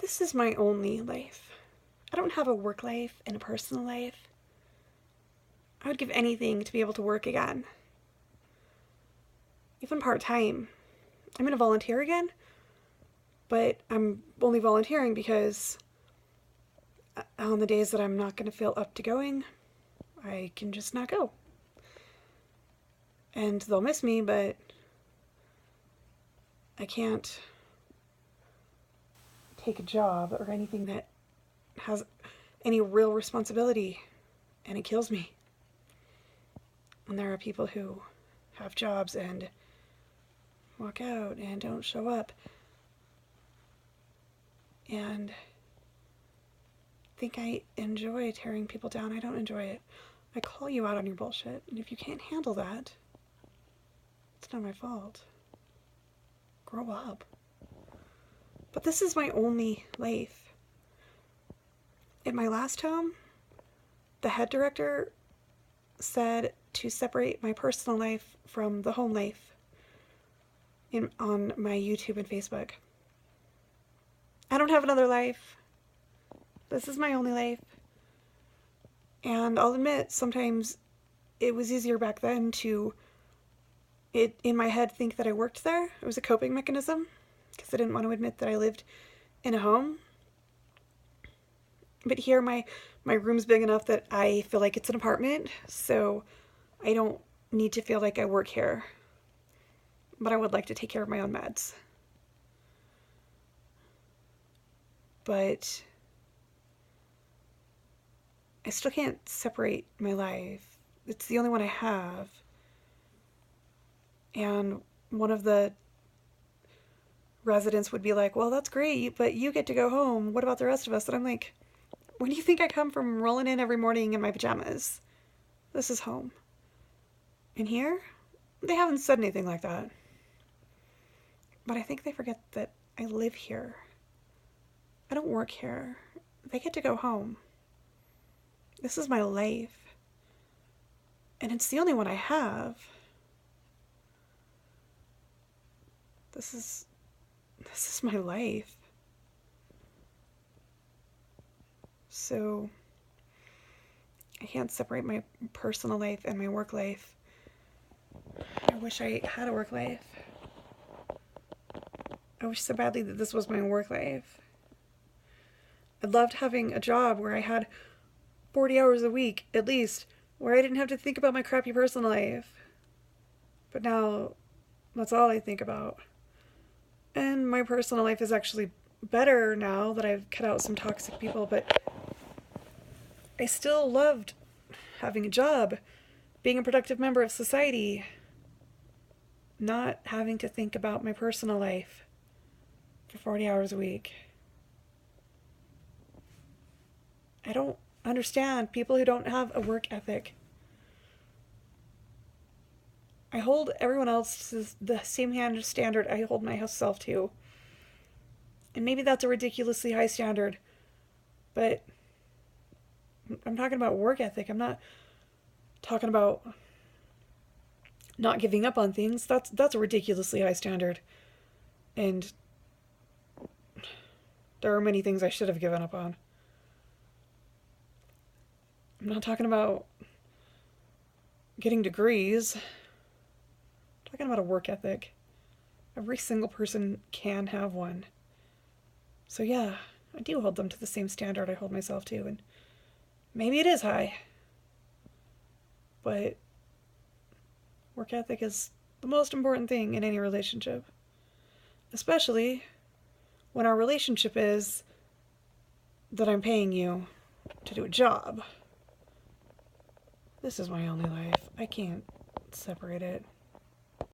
This is my only life. I don't have a work life and a personal life. I would give anything to be able to work again. Even part-time. I'm going to volunteer again, but I'm only volunteering because on the days that I'm not going to feel up to going, I can just not go. And they'll miss me, but I can't take a job or anything that has any real responsibility, and it kills me. And there are people who have jobs and walk out and don't show up and think I enjoy tearing people down. I don't enjoy it. I call you out on your bullshit, and if you can't handle that, it's not my fault. Grow up. But this is my only life. In my last home, the head director said to separate my personal life from the home life on my YouTube and Facebook. I don't have another life. This is my only life. And I'll admit, sometimes it was easier back then to, in my head, think that I worked there. It was a coping mechanism, because I didn't want to admit that I lived in a home. But here, my room's big enough that I feel like it's an apartment, so I don't need to feel like I work here. But I would like to take care of my own meds. But I still can't separate my life. It's the only one I have. And one of the residents would be like, well, that's great, but you get to go home. What about the rest of us? And I'm like, where do you think I come from rolling in every morning in my pajamas? This is home. And here, they haven't said anything like that. But I think they forget that I live here. I don't work here. They get to go home. This is my life. And it's the only one I have. This is my life. So I can't separate my personal life and my work life. I wish I had a work life. I wish so badly that this was my work life. I loved having a job where I had 40 hours a week, at least, where I didn't have to think about my crappy personal life. But now, that's all I think about. And my personal life is actually better now that I've cut out some toxic people, but I still loved having a job, being a productive member of society, not having to think about my personal life for 40 hours a week. I don't understand people who don't have a work ethic. I hold everyone else to the same standard I hold myself to. And maybe that's a ridiculously high standard, but I'm talking about work ethic. I'm not talking about not giving up on things. That's a ridiculously high standard. And there are many things I should have given up on. I'm not talking about getting degrees. I'm talking about a work ethic. Every single person can have one. So yeah, I do hold them to the same standard I hold myself to, and maybe it is high. But work ethic is the most important thing in any relationship. Especially when our relationship is that I'm paying you to do a job. This is my only life. I can't separate it.